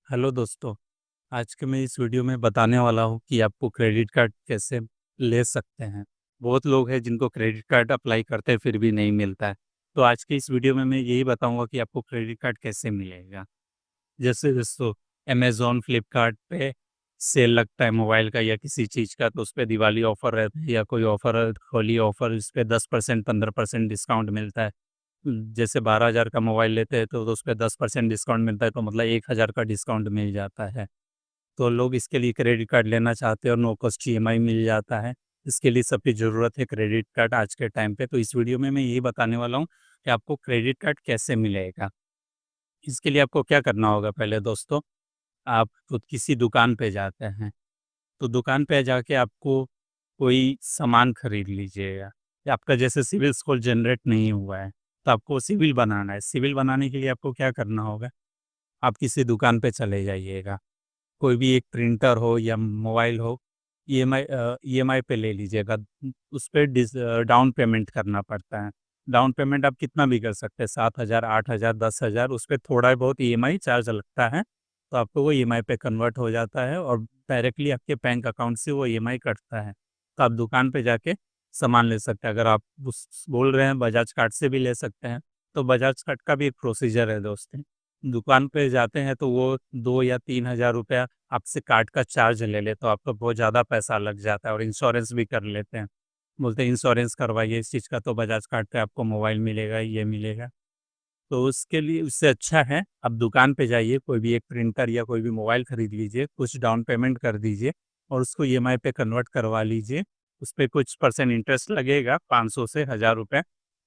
Hello दोस्तों। आज के मैं इस वीडियो में बताने वाला हूँ कि आपको क्रेडिट कार्ड कैसे ले सकते हैं। बहुत लोग हैं जिनको क्रेडिट कार्ड अप्लाई करते हैं फिर भी नहीं मिलता है। तो आज के इस वीडियो में मैं यही बताऊंगा कि आपको क्रेडिट कार्ड कैसे मिलेगा। जैसे दोस्तों, अमेज़न फ्लिपकार्ट पे सेल लगता है मोबाइल का या किसी चीज़ का, तो उस पे दिवाली ऑफ़र रहता है या कोई ऑफ़र होली ऑफ़र, इस पे 10% 15% डिस्काउंट मिलता है। जैसे 12,000 का मोबाइल लेते हैं तो उस पे 10% डिस्काउंट मिलता है, तो मतलब 1,000 का डिस्काउंट मिल जाता है। तो लोग इसके लिए क्रेडिट कार्ड लेना चाहते हैं और नो कॉस्ट ईएमआई मिल जाता है। इसके लिए सबकी ज़रूरत है क्रेडिट कार्ड आज के टाइम पे। तो इस वीडियो में मैं यही बताने वाला हूँ कि आपको क्रेडिट कार्ड कैसे मिलेगा। इसके लिए आपको क्या करना होगा, पहले दोस्तों, आप खुद किसी दुकान पे जाते हैं, तो दुकान पे जाके आपको कोई सामान खरीद लीजिएगा। या आपका जैसे सिविल स्कोर जनरेट नहीं हुआ है, तो आपको सिविल बनाना है। सिविल बनाने के लिए आपको क्या करना होगा, आप किसी दुकान पे चले जाइएगा। कोई भी एक प्रिंटर हो या मोबाइल हो, ईएमआई पे ले लीजिएगा। उस पे डाउन पेमेंट करना पड़ता है। डाउन पेमेंट आप कितना भी कर सकते हैं, 7,000, 8,000, 10,000, उस पे थोड़ा बहुत ईएमआई चार्ज लगता है। तो आपको वो ईएमआई पे कन्वर्ट हो जाता है और डायरेक्टली आपके बैंक अकाउंट से वो ईएमआई कटता है। तो आप दुकान पे जाके सामान ले सकते हैं। अगर आप उस बोल रहे हैं बजाज कार्ड से भी ले सकते हैं, तो बजाज कार्ड का भी एक प्रोसीजर है दोस्त। दुकान पे जाते हैं तो वो 2 या 3,000 रुपया आपसे कार्ड का चार्ज ले ले, तो आपको बहुत ज़्यादा पैसा लग जाता है और इंश्योरेंस भी कर लेते हैं। बोलते हैं इंश्योरेंस करवाइए इस चीज़ का, तो बजाज कार्ड पे आपको मोबाइल मिलेगा, ये मिलेगा। तो उसके लिए उससे अच्छा है आप दुकान पे जाइए, कोई भी एक प्रिंटर या कोई भी मोबाइल खरीद लीजिए, कुछ डाउन पेमेंट कर दीजिए और उसको ईएमआई पे कन्वर्ट करवा लीजिए। उस पे कुछ परसेंट इंटरेस्ट लगेगा, 500 से 1,000 रुपए,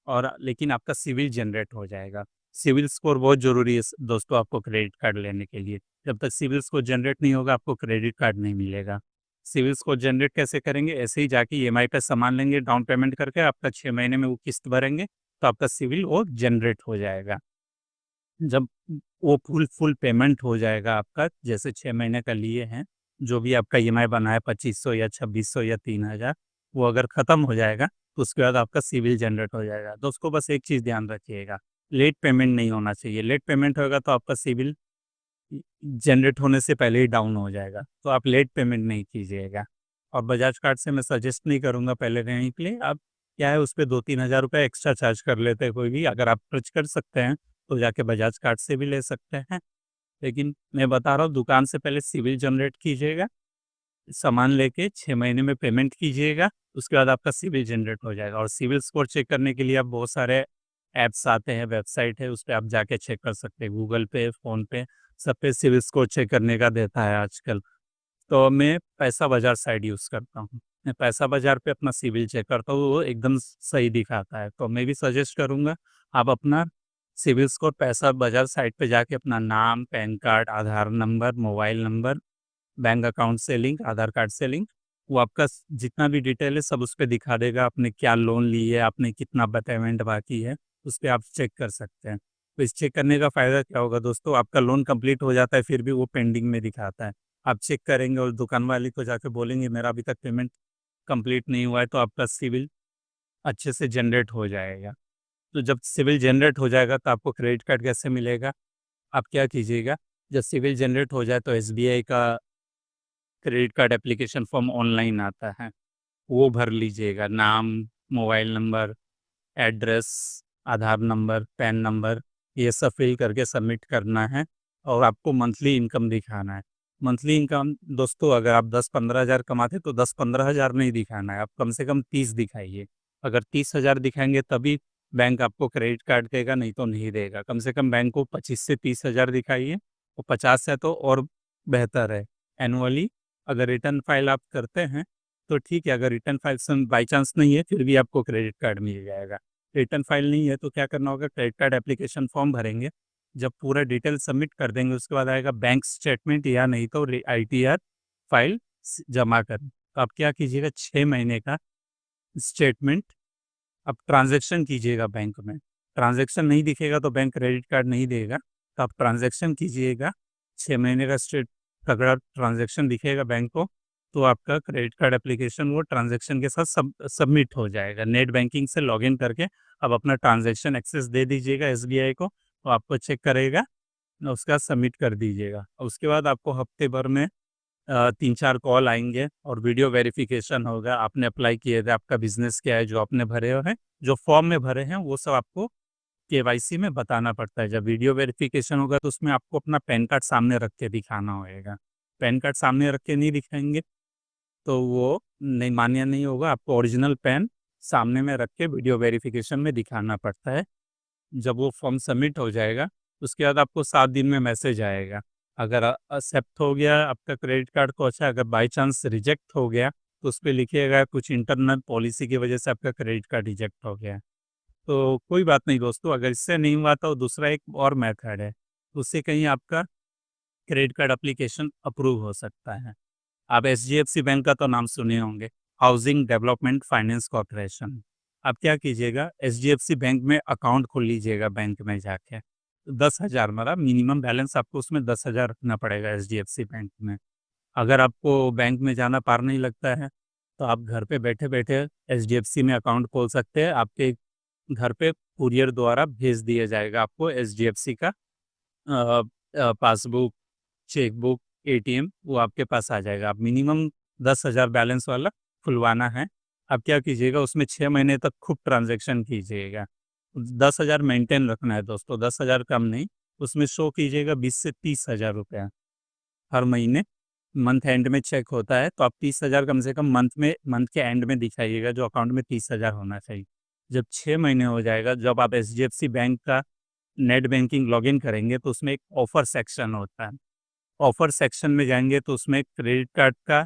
और लेकिन आपका सिविल जनरेट हो जाएगा। सिविल स्कोर बहुत ज़रूरी है दोस्तों आपको क्रेडिट कार्ड लेने के लिए। जब तक सिविल स्कोर जनरेट नहीं होगा आपको क्रेडिट कार्ड नहीं मिलेगा। सिविल स्कोर जनरेट कैसे करेंगे, ऐसे ही जाके ईएमआई पे सामान लेंगे डाउन पेमेंट करके, आपका 6 महीने में वो किस्त भरेंगे, तो आपका सिविल वो जनरेट हो जाएगा। जब वो फुल फुल पेमेंट हो जाएगा आपका, जैसे 6 महीने का लिए हैं, जो भी आपका ईएमआई बना है 2,500 या 2,600 या 3,000, वो अगर ख़त्म हो जाएगा, तो उसके बाद आपका सिविल जनरेट हो जाएगा। तो उसको बस एक चीज़ ध्यान रखिएगा, लेट पेमेंट नहीं होना चाहिए। लेट पेमेंट होगा तो आपका सिविल जनरेट होने से पहले ही डाउन हो जाएगा, तो आप लेट पेमेंट नहीं कीजिएगा। और बजाज कार्ड से मैं सजेस्ट नहीं करूँगा पहले लेने के लिए। आप क्या है, उस पे 2-3 हज़ार रुपये एक्स्ट्रा चार्ज कर लेते हैं कोई भी। अगर आप खर्च कर सकते हैं तो जाके बजाज कार्ड से भी ले सकते हैं। लेकिन मैं बता रहा हूँ, दुकान से पहले सिविल जनरेट कीजिएगा, सामान लेके 6 महीने में पेमेंट कीजिएगा, उसके बाद आपका सिविल जनरेट हो जाएगा। और सिविल स्कोर चेक करने के लिए आप बहुत सारे ऐप्स आते हैं, वेबसाइट है, उस पे आप जाके चेक कर सकते हैं। गूगल पे, फ़ोन पे, सब पे सिविल स्कोर चेक करने का देता है आजकल। तो मैं पैसा बाज़ार साइट यूज़ करता हूँ। मैं पैसा बाज़ार पे अपना सिविल चेक करता हूँ, वो एकदम सही दिखाता है। तो मैं भी सजेस्ट करूँगा, आप अपना सिविल स्कोर पैसा बाज़ार साइट पे जाके अपना नाम, PAN card, Aadhaar number, mobile number, bank account से लिंक, आधार कार्ड से लिंक, वो आपका जितना भी डिटेल है सब उस पे दिखा देगा। आपने क्या लोन ली है, आपने कितना पेमेंट बाकी है, उस पे आप चेक कर सकते हैं। तो इस चेक करने का फ़ायदा क्या होगा दोस्तों, आपका लोन कंप्लीट हो जाता है फिर भी वो पेंडिंग में दिखाता है। आप चेक करेंगे और दुकान वाले को जाके बोलेंगे मेरा अभी तक पेमेंट कंप्लीट नहीं हुआ है, तो आपका सिविल अच्छे से जनरेट हो जाएगा। तो जब सिविल जनरेट हो जाएगा तो आपको क्रेडिट कार्ड कैसे मिलेगा, आप क्या कीजिएगा, जब सिविल जनरेट हो जाए तो एसबीआई का credit card application form online आता है, वो भर लीजिएगा। नाम, मोबाइल नंबर, एड्रेस, आधार नंबर, पैन नंबर, ये सब फिल करके सबमिट करना है और आपको मंथली इनकम दिखाना है। मंथली इनकम दोस्तों, अगर आप 10-15 हज़ार कमाते तो 10-15 हज़ार नहीं दिखाना है, आप कम से कम 30 दिखाइए। अगर 30,000 दिखाएंगे तभी बैंक आपको क्रेडिट कार्ड देगा, नहीं तो नहीं देगा। कम से कम बैंक को 25 से 30 हज़ार दिखाइए, और 50 है तो और बेहतर है। एनुअली अगर रिटर्न फाइल आप करते हैं तो ठीक है, अगर रिटर्न फाइल बाई चांस नहीं है फिर भी आपको क्रेडिट कार्ड मिल जाएगा। रिटर्न फाइल नहीं है तो क्या करना होगा, क्रेडिट कार्ड एप्लीकेशन फॉर्म भरेंगे, जब पूरा डिटेल सबमिट कर देंगे उसके बाद आएगा बैंक स्टेटमेंट या नहीं तो आईटीआर फाइल जमा करें। तो आप क्या कीजिएगा, 6 महीने का स्टेटमेंट आप ट्रांजैक्शन कीजिएगा बैंक में। ट्रांजैक्शन नहीं दिखेगा तो बैंक क्रेडिट कार्ड नहीं देगा, तो आप ट्रांजैक्शन कीजिएगा। 6 महीने का तगड़ा ट्रांजैक्शन दिखेगा बैंक को, तो आपका क्रेडिट कार्ड एप्लीकेशन वो ट्रांजैक्शन के साथ सबमिट हो जाएगा। नेट बैंकिंग से लॉगिन करके आप अपना ट्रांजैक्शन एक्सेस दे दीजिएगा एसबीआई को, तो आपको चेक करेगा उसका सबमिट कर दीजिएगा। उसके बाद आपको हफ्ते भर में 3-4 कॉल आएंगे और वीडियो वेरिफिकेशन होगा। आपने अप्लाई किए थे, आपका बिजनेस क्या है, जो आपने भरे हैं, जो फॉर्म में भरे हैं, वो सब आपको केवाईसी में बताना पड़ता है। जब वीडियो वेरिफिकेशन होगा तो उसमें आपको अपना पैन कार्ड सामने रख के दिखाना होगा। पैन कार्ड सामने रख के नहीं दिखाएंगे तो वो नहीं मान्य नहीं होगा। आपको ओरिजिनल पैन सामने में रख के वीडियो वेरिफिकेशन में दिखाना पड़ता है। जब वो फॉर्म सबमिट हो जाएगा उसके बाद आपको 7 दिन में मैसेज आएगा। अगर एक्सेप्ट हो गया आपका क्रेडिट कार्ड को अच्छा, अगर बाई चांस रिजेक्ट हो गया तो उस पर लिखिएगा कुछ इंटरनल पॉलिसी की वजह से आपका क्रेडिट कार्ड रिजेक्ट हो गया। तो कोई बात नहीं दोस्तों, अगर इससे नहीं हुआ तो दूसरा एक और मेथड है, उससे कहीं आपका क्रेडिट कार्ड एप्लीकेशन अप्रूव हो सकता है। आप एचडीएफसी बैंक का तो नाम सुने होंगे, हाउसिंग डेवलपमेंट फाइनेंस कॉर्पोरेशन। आप क्या कीजिएगा, एचडीएफसी बैंक में अकाउंट खोल लीजिएगा। बैंक में जाके 10,000 मतलब मिनिमम बैलेंस आपको उसमें 10,000 रखना पड़ेगा एचडीएफसी बैंक में। अगर आपको बैंक में जाना पार नहीं लगता है तो आप घर पे बैठे बैठे एचडीएफसी में अकाउंट खोल सकते हैं। आपके घर पे कुरियर द्वारा भेज दिया जाएगा आपको एचडीएफसी का पासबुक, चेकबुक, एटीएम, वो आपके पास आ जाएगा। आप मिनिमम 10,000 बैलेंस वाला खुलवाना है। आप क्या कीजिएगा, उसमें 6 महीने तक खूब ट्रांजैक्शन कीजिएगा। 10,000 मेंटेन रखना है दोस्तों, 10,000 कम नहीं। उसमें शो कीजिएगा 20 से 30,000 रुपया हर महीने। मंथ एंड में चेक होता है तो आप 30,000 कम से कम मंथ के एंड में दिखाइएगा, जो अकाउंट में 30,000 होना चाहिए। जब 6 महीने हो जाएगा, जब आप एचडीएफसी बैंक का नेट बैंकिंग लॉगिन करेंगे तो उसमें एक ऑफर सेक्शन होता है। ऑफर सेक्शन में जाएंगे तो उसमें क्रेडिट कार्ड का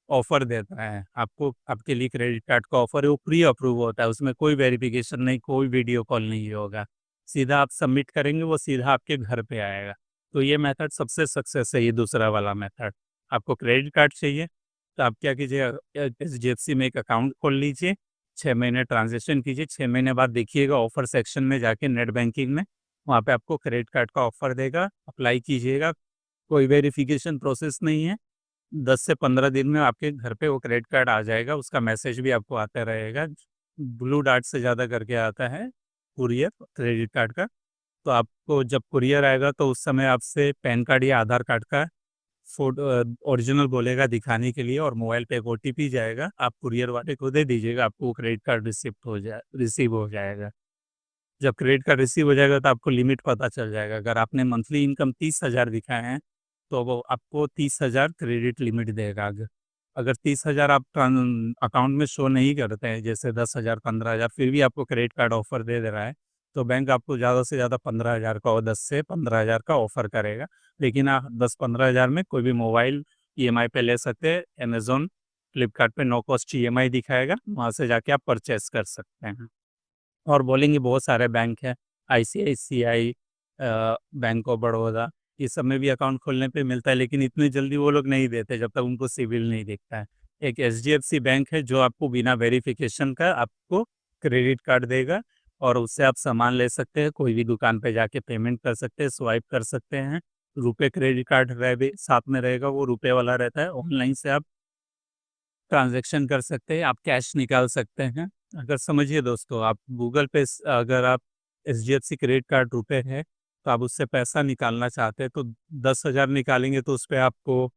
ऑफर देता है आपको। आपके लिए क्रेडिट कार्ड का ऑफर है, वो प्री अप्रूव होता है। उसमें कोई वेरिफिकेशन नहीं, कोई वीडियो कॉल नहीं होगा। सीधा आप सबमिट करेंगे, वो सीधा आपके घर पे आएगा। तो ये मेथड सबसे सक्सेस है, ये दूसरा वाला मेथड। आपको क्रेडिट कार्ड चाहिए तो आप क्या कीजिए, एचडीएफसी में एक अकाउंट खोल लीजिए, 6 महीने ट्रांजेक्शन कीजिए। 6 महीने बाद देखिएगा ऑफर सेक्शन में जाके नेट बैंकिंग में, वहाँ पे आपको क्रेडिट कार्ड का ऑफर देगा। अप्लाई कीजिएगा, कोई वेरिफिकेशन प्रोसेस नहीं है। 10 से 15 दिन में आपके घर पे वो क्रेडिट कार्ड आ जाएगा। उसका मैसेज भी आपको आता रहेगा, ब्लू डार्ट से ज़्यादा करके आता है कुरियर क्रेडिट कार्ड का। तो आपको जब कुरियर आएगा तो उस समय आपसे पैन कार्ड या आधार कार्ड का फोटो ओरिजिनल बोलेगा दिखाने के लिए, और मोबाइल पे एक ओटीपी जाएगा, आप कुरियर वाले को दे दीजिएगा, आपको वो क्रेडिट कार्ड रिसीव हो जाएगा। जब क्रेडिट कार्ड रिसीव हो जाएगा तो आपको लिमिट पता चल जाएगा। अगर आपने मंथली इनकम 30,000 दिखाए हैं तो वो आपको 30,000 क्रेडिट लिमिट देगा। अगर 30,000 आप अकाउंट में शो नहीं करते हैं, जैसे 10,000, 15,000, फिर भी आपको क्रेडिट कार्ड ऑफर दे दे रहा है, तो बैंक आपको ज़्यादा से ज़्यादा 15,000 का और 10 से 15,000 का ऑफर करेगा। लेकिन आप 10-15,000 में कोई भी मोबाइल ईएमआई पे ले सकते हैं। अमेजोन, फ्लिपकार्ट पे नो कॉस्ट ईएमआई दिखाएगा, वहाँ से जाके आप परचेस कर सकते हैं। और बोलेंगे बहुत सारे बैंक हैं, आईसीआईसीआई, बैंक ऑफ बड़ौदा, इस सब में भी अकाउंट खोलने पे मिलता है, लेकिन इतनी जल्दी वो लोग नहीं देते जब तक उनको सिविल नहीं दिखता है। एक एचडीएफसी बैंक है जो आपको बिना वेरिफिकेशन का आपको क्रेडिट कार्ड देगा, और उससे आप सामान ले सकते हैं, कोई भी दुकान पे जाके पेमेंट कर सकते हैं, स्वाइप कर सकते हैं। रुपए क्रेडिट कार्ड रहे साथ में रहेगा, वो रुपए वाला रहता है। ऑनलाइन से आप ट्रांजैक्शन कर सकते हैं, आप कैश निकाल सकते हैं। अगर समझिए दोस्तों, आप गूगल पे अगर आप एचडीएफसी क्रेडिट कार्ड रुपए है तो आप उससे पैसा निकालना चाहते हैं तो 10,000 निकालेंगे तो उस पर आपको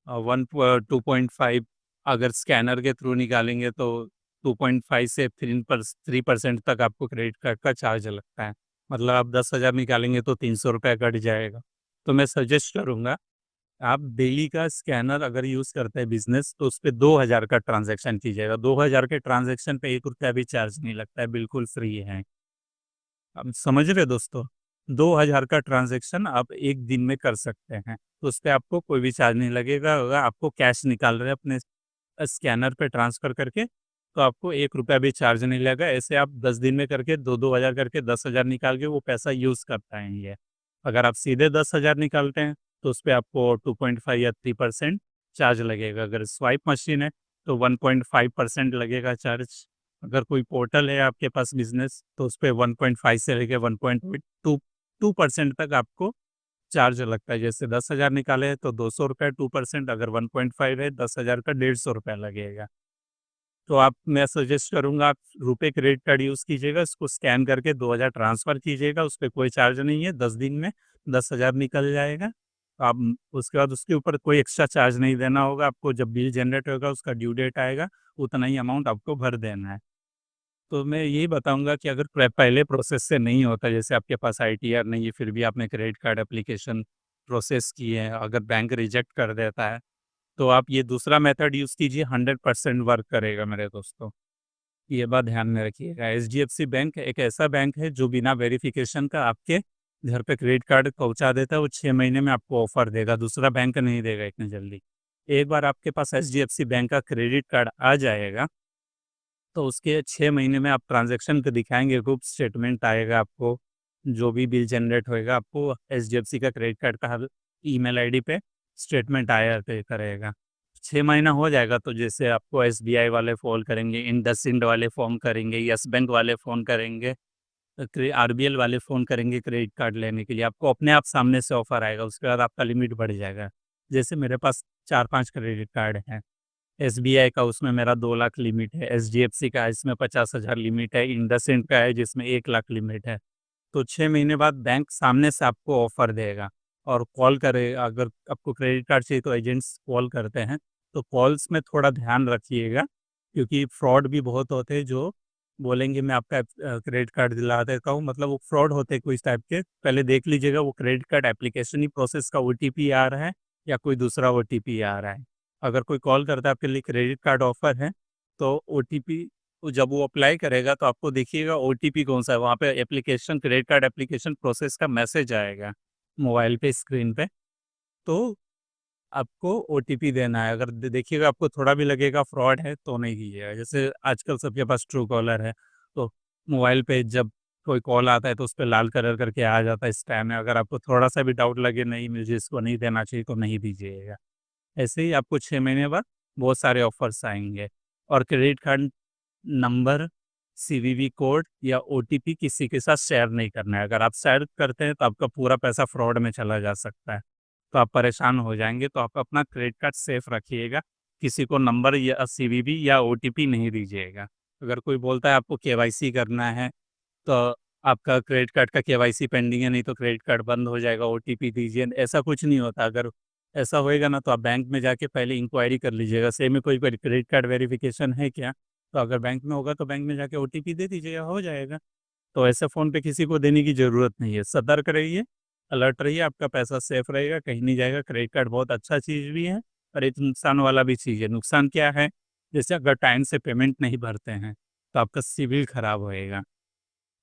2.5, अगर स्कैनर के थ्रू निकालेंगे तो 2.5 से 3% तक आपको क्रेडिट कार्ड का चार्ज लगता है। मतलब आप 10,000 निकालेंगे तो 300 रुपये कट जाएगा। तो मैं सजेस्ट करूँगा, आप डेली का स्कैनर अगर यूज़ करते हैं बिजनेस तो उस पर 2,000 का ट्रांजैक्शन कीजिएगा। 2,000 के ट्रांजैक्शन पे 1 रुपया भी चार्ज नहीं लगता है, बिल्कुल फ्री है। आप समझ रहे दोस्तों, 2,000 का ट्रांजैक्शन आप एक दिन में कर सकते हैं, तो उस पर आपको कोई भी चार्ज नहीं लगेगा। अगर आपको कैश निकाल रहे हैं अपने स्कैनर पे ट्रांसफ़र करके तो आपको 1 रुपया भी चार्ज नहीं लगेगा। ऐसे आप 10 दिन में करके 2-2 हज़ार करके 10,000 निकाल के वो पैसा यूज़ कर पाएंगे। अगर आप सीधे 10,000 निकालते हैं तो उस पर आपको 2.5 या 3% चार्ज लगेगा। अगर स्वाइप मशीन है तो 1.5% लगेगा चार्ज। अगर कोई पोर्टल है आपके पास बिजनेस तो उस पर 1.5 से लेकर 1.2% तक आपको चार्ज लगता है। जैसे 10,000 निकाले हैं तो 200 रुपये 2%, अगर 1.5 है 10,000 का 150 रुपया लगेगा। तो मैं सजेस्ट करूँगा आप रुपए क्रेडिट कार्ड यूज़ कीजिएगा, इसको स्कैन करके 2000 ट्रांसफ़र कीजिएगा, उस पे कोई चार्ज नहीं है, 10 दिन में 10,000 निकल जाएगा। आप उसके बाद उसके ऊपर कोई एक्स्ट्रा चार्ज नहीं देना होगा, आपको जब बिल जनरेट होगा उसका ड्यू डेट आएगा, उतना ही अमाउंट आपको भर देना है। तो मैं यही बताऊँगा कि अगर पहले प्रोसेस से नहीं होता, जैसे आपके पास आईटीआर नहीं है, फिर भी आपने क्रेडिट कार्ड एप्लीकेशन प्रोसेस की है, अगर बैंक रिजेक्ट कर देता है, तो आप ये दूसरा मेथड यूज़ कीजिए, 100% वर्क करेगा मेरे दोस्तों। ये बात ध्यान में रखिएगा। एचडीएफसी बैंक एक ऐसा बैंक है जो बिना वेरिफ़िकेशन का आपके घर पे क्रेडिट कार्ड पहुँचा देता है, वो 6 महीने में आपको ऑफ़र देगा, दूसरा बैंक नहीं देगा इतनी जल्दी। एक बार आपके पास एचडीएफसी बैंक का क्रेडिट कार्ड आ जाएगा, तो उसके 6 महीने में आप ट्रांज़ैक्शन को दिखाएँगे, खूब स्टेटमेंट आएगा आपको, जो भी बिल जनरेट होएगा आपको एचडीएफसी का क्रेडिट कार्ड का हर ईमेल आईडी पे स्टेटमेंट आया पे करेगा। 6 महीना हो जाएगा तो जैसे आपको एसबीआई वाले फ़ोन करेंगे, इंडसइंड वाले फ़ोन करेंगे, यस बैंक वाले फ़ोन करेंगे, आरबीएल वाले फ़ोन करेंगे क्रेडिट कार्ड लेने के लिए, आपको अपने आप सामने से ऑफ़र आएगा, उसके बाद आपका लिमिट बढ़ जाएगा। जैसे मेरे पास 4-5 क्रेडिट कार्ड हैं। एसबीआई का उसमें मेरा 2 लाख लिमिट है, एचडीएफसी का है इसमें 50,000 लिमिट है, इंडसइंड का है जिसमें 1 लाख लिमिट है। तो 6 महीने बाद बैंक सामने से आपको ऑफ़र देगा और कॉल करे, अगर आपको क्रेडिट कार्ड चाहिए तो एजेंट्स कॉल करते हैं, तो कॉल्स में थोड़ा ध्यान रखिएगा क्योंकि फ्रॉड भी बहुत होते हैं जो बोलेंगे मैं आपका क्रेडिट कार्ड दिला देता हूँ, मतलब वो फ्रॉड होते हैं कोई इस टाइप के। पहले देख लीजिएगा वो क्रेडिट कार्ड एप्लीकेशन ही प्रोसेस का ओटीपी आ रहा है या कोई दूसरा ओटीपी आ रहा है। अगर कोई कॉल करता है आपके लिए क्रेडिट कार्ड ऑफ़र है, तो ओटीपी जब वो अप्लाई करेगा तो आपको देखिएगा ओटीपी कौन-सा है, वहाँ पे application credit card application process का मैसेज आएगा मोबाइल पे स्क्रीन पे, तो आपको ओटीपी देना है। अगर देखिएगा आपको थोड़ा भी लगेगा फ्रॉड है तो नहीं कीजिएगा। जैसे आजकल सबके पास ट्रू कॉलर है, तो मोबाइल पे जब कोई कॉल आता है तो उसपे लाल कलर करके आ जाता है स्पैम है, अगर आपको थोड़ा-सा भी डाउट लगे नहीं मुझे इसको नहीं देना चाहिए तो नहीं दीजिएगा। ऐसे ही आपको 6 महीने बाद बहुत सारे ऑफ़र्स आएँगे और credit card number, CVV code या ओटीपी किसी के साथ शेयर नहीं करना है। अगर आप शेयर करते हैं तो आपका पूरा पैसा फ्रॉड में चला जा सकता है। तो आप परेशान हो जाएँगे, तो आप अपना क्रेडिट कार्ड सेफ रखिएगा। किसी को नंबर या सीवीवी या ओटीपी नहीं दीजिएगा। अगर कोई बोलता है आपको केवाईसी करना है, तो आपका क्रेडिट कार्ड का केवाईसी पेंडिंग है, नहीं तो क्रेडिट कार्ड बंद हो जाएगा, ओटीपी दीजिए, ऐसा कुछ नहीं होता। अगर ऐसा होएगा ना तो आप बैंक में जाके पहले इंक्वायरी कर लीजिएगा, सही में कोई क्रेडिट कार्ड वेरिफ़िकेशन है क्या? तो अगर बैंक में होगा तो बैंक में जाके ओटीपी दे दीजिएगा, हो जाएगा। तो ऐसे फ़ोन पे किसी को देने की ज़रूरत नहीं है। सतर्क रहिए, अलर्ट रहिए, आपका पैसा सेफ रहेगा, कहीं नहीं जाएगा। क्रेडिट कार्ड बहुत अच्छा चीज़ भी है और एक नुकसान वाला भी चीज़ है। नुकसान क्या है? जैसे अगर टाइम से पेमेंट नहीं भरते हैं, तो आपका सिबिल खराब होएगा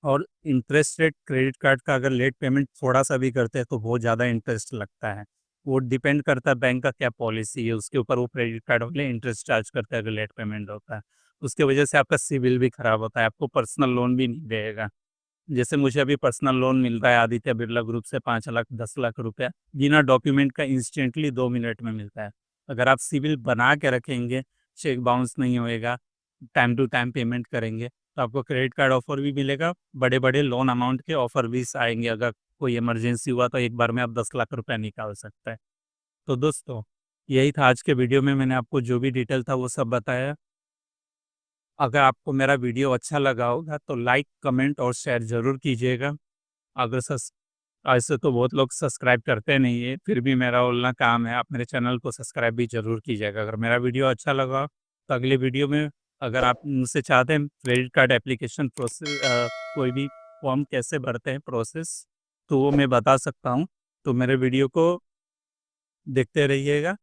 और इंटरेस्ट रेट क्रेडिट कार्ड का अगर लेट पेमेंट थोड़ा-सा भी करते हैं, तो बहुत ज़्यादा इंटरेस्ट लगता है। वो डिपेंड करता है बैंक का क्या पॉलिसी है, उसके ऊपर वो क्रेडिट कार्ड वाले इंटरेस्ट चार्ज करते हैं अगर लेट पेमेंट होता है। उसकी वजह से आपका सिबिल भी खराब होता है, आपको पर्सनल लोन भी नहीं देगा। जैसे मुझे अभी पर्सनल लोन मिल रहा है आदित्य बिरला ग्रुप से 5 लाख 10 लाख रुपया, बिना डॉक्यूमेंट का इंस्टेंटली 2 मिनट में मिलता है। अगर आप सिबिल बना के रखेंगे, चेक बाउंस नहीं होएगा, टाइम टू टाइम पेमेंट करेंगे, तो आपको क्रेडिट कार्ड ऑफ़र भी मिलेगा, बड़े-बड़े लोन अमाउंट के ऑफ़र भी आएँगे। अगर कोई इमरजेंसी हुआ तो एक बार में आप 10 लाख रुपया निकाल सकते हैं। तो दोस्तों, यही था आज के वीडियो में, मैंने आपको जो भी डिटेल था वो सब बताया। अगर आपको मेरा वीडियो अच्छा लगा होगा तो लाइक, कमेंट और शेयर ज़रूर कीजिएगा। अगर सस ऐसे तो बहुत लोग सब्सक्राइब करते नहीं है, फिर भी मेरा बोलना काम है, आप मेरे चैनल को सब्सक्राइब भी ज़रूर कीजिएगा। अगर मेरा वीडियो अच्छा लगा तो अगले वीडियो में अगर आप मुझसे चाहते हैं क्रेडिट कार्ड एप्लीकेशन कोई भी फॉर्म कैसे भरते हैं प्रोसेस, तो वो मैं बता सकता हूँ। तो मेरे वीडियो को देखते रहिएगा